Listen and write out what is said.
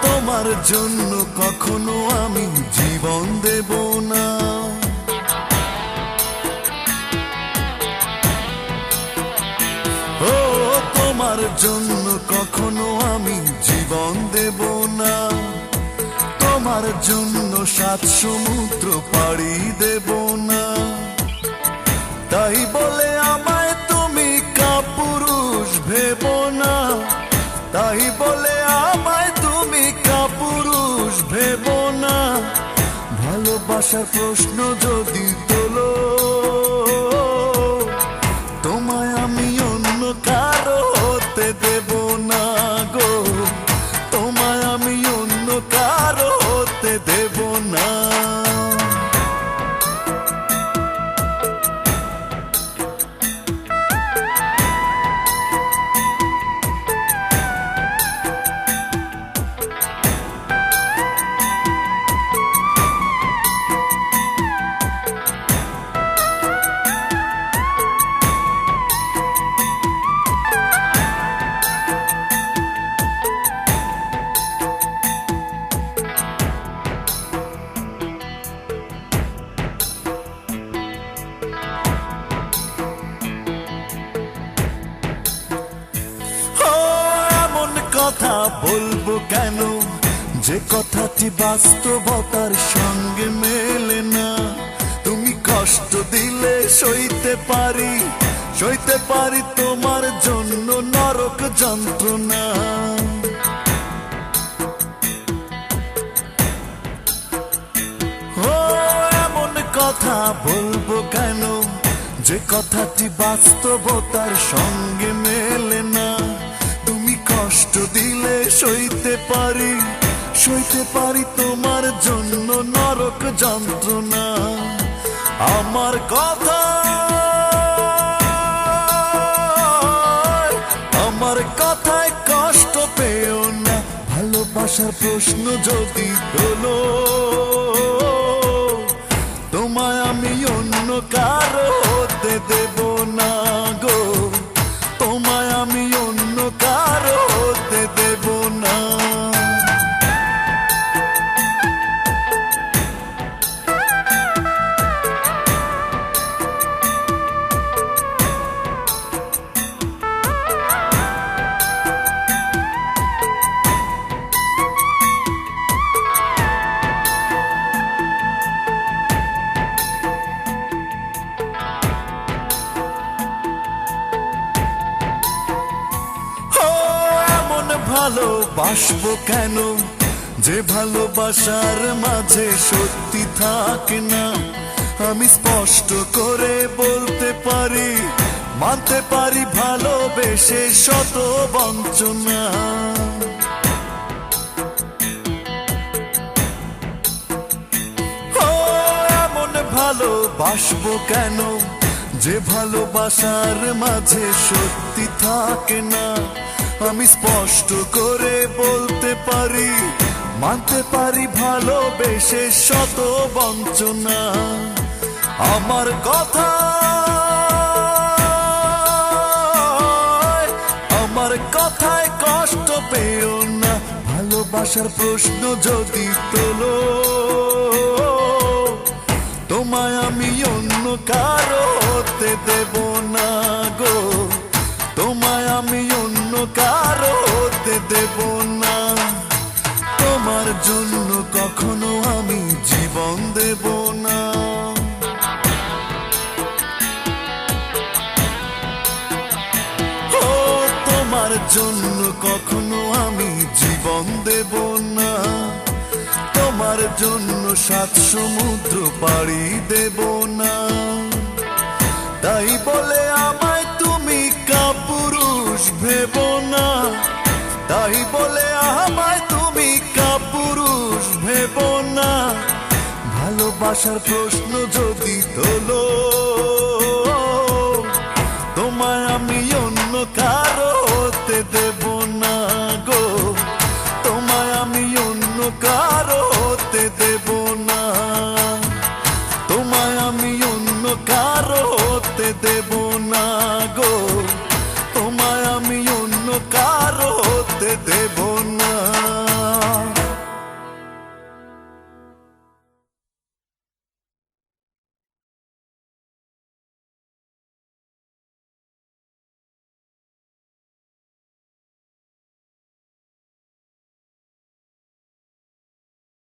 তোমার জন্য কখনো আমি জীবন দেব না। ও তোমার জন্য কখনো আমি জীবন দেব না। তোমার জন্য 7 সমুদ্র পাড়ি দেব না। তাই বলে আমায় তুমি কাপুরুষ ভেবো না। তাই বলে আমায় তুমি কাপুরুষ ভেবো না। ভালোবাসার প্রশ্ন যদি তোলো, তোমায় আমি অন্য কারো হতে দেব না গো। তোমায় আমি অন্য কারো হতে দেব না। কথা বলবো কেন যে কথাটি বাস্তবতার সঙ্গে মেলে না। তুমি কষ্ট দিলে সইতে পারি তোমার জন্য নরক যন্ত্রণা। ও এমন কথা বলবো কেন যে কথাটি বাস্তবতার সঙ্গে মেলে না। কষ্ট দিলে সইতে পারি তোমার জন্য নরক যন্ত্রণা। আমার কথায় কষ্ট পেও না। ভালোবাসার প্রশ্ন যদি তোলো, তোমায় আমি অন্য কারো হতে দেব না গো। তোমায় আমি অন্য কারো হতে দেব না। ভালোবাসবো কেন যে ভালোবাসার মাঝে সত্যি থাকে না। আমি স্পষ্ট করে বলতে পারি, মানতে পারি ভালোবেসে শত বঞ্চনা। এমন ভালোবাসবো কেন যে ভালোবাসার মাঝে সত্যি থাকে না। আমি স্পষ্ট করে বলতে পারি, মানতে পারি ভালোবেসে শত বঞ্চনা। আমার কথায় কষ্ট পেও না। ভালোবাসার প্রশ্ন যদি তোলো, তোমায় আমি অন্য কারো হতে দেব না গো। তোমায় আমি অন্য কারো হতে দেব না। তোমার জন্য কখনো আমি জীবন দেব না। ও তোমার জন্য কখনো আমি জীবন দেব না। তোমার জন্য 7 সমুদ্র পাড়ি দেব না। তাই বলে আমায় তুমি কাপুরুষ ভেবো না। তাই বলে আমায় তুমি কাপুরুষ ভেবো না। ভালোবাসার প্রশ্ন যদি তোলো